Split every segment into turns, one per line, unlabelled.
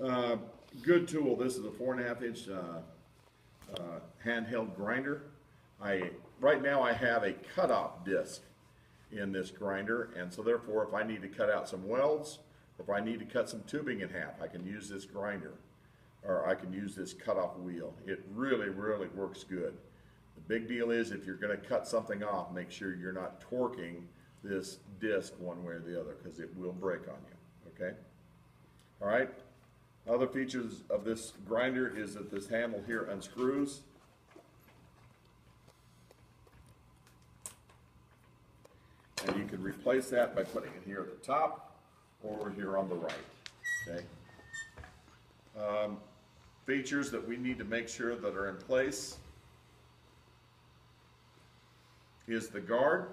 Uh, Good tool. This is a 4.5 inch handheld grinder. Right now I have a cutoff disc in this grinder, and so therefore if I need to cut out some welds, or if I need to cut some tubing in half, I can use this grinder, or I can use this cutoff wheel. It really works good. The big deal is if you're going to cut something off, make sure you're not torquing this disc one way or the other, because it will break on you. Okay? All right. Other features of this grinder is that this handle here unscrews. And you can replace that by putting it here at the top or over here on the right. Okay. Features that we need to make sure that are in place is the guard.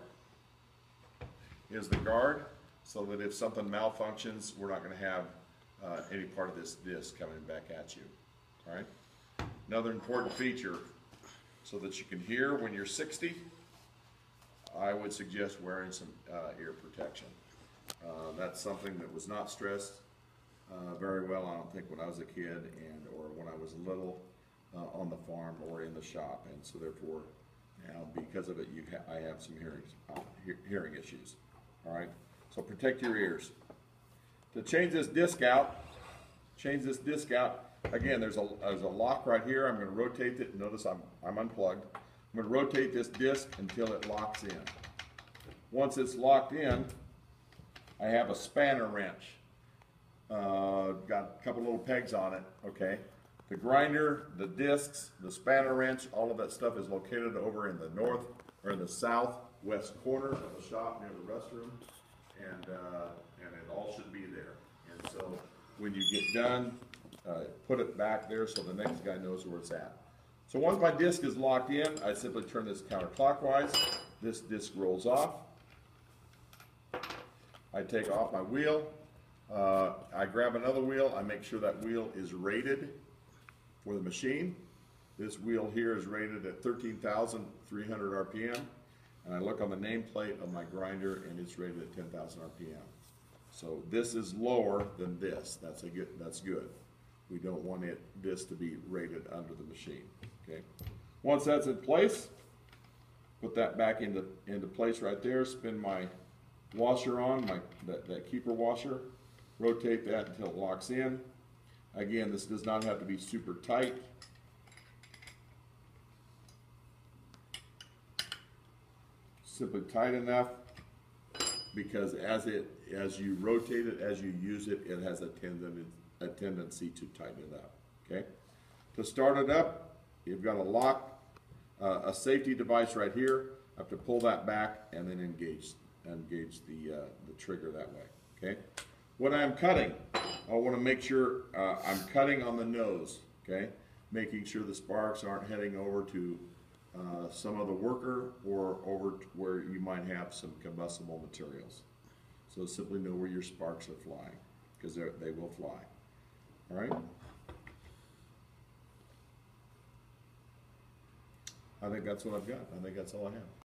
So that if something malfunctions, we're not going to have any part of this disc coming back at you. All right. Another important feature, so that you can hear when you're 60, I would suggest wearing some ear protection. That's something that was not stressed very well, I don't think, when I was a kid or when I was little on the farm or in the shop, and so therefore now because of it I have some hearing issues. All right, so protect your ears. To change this disc out, again, there's a lock right here. I'm going to rotate it. Notice I'm unplugged. I'm going to rotate this disc until it locks in. Once it's locked in, I have a spanner wrench. Got a couple little pegs on it. Okay. The grinder, the discs, the spanner wrench, all of that stuff is located over in the north or in the southwest corner of the shop near the restroom, and it all should be there. And so when you get done, put it back there so the next guy knows where it's at. So once my disc is locked in, I simply turn this counterclockwise. This disc rolls off. I take off my wheel. I grab another wheel. I make sure that wheel is rated for the machine. This wheel here is rated at 13,300 RPM. And I look on the nameplate of my grinder, and it's rated at 10,000 RPM. So this is lower than this. That's good. We don't want this to be rated under the machine. Okay. Once that's in place, put that back into place right there. Spin my washer on, that keeper washer. Rotate that until it locks in. Again, this does not have to be super tight. Simply tight enough, because as you rotate it, as you use it, it has a tendency to tighten it up. Okay. To start it up, you've got a lock, a safety device right here. I have to pull that back and then engage the trigger that way. Okay. When I'm cutting, I want to make sure I'm cutting on the nose. Okay. Making sure the sparks aren't heading over to some other worker or over to where you might have some combustible materials. So simply know where your sparks are flying, because they will fly. All right. I think that's what I've got. I think that's all I have.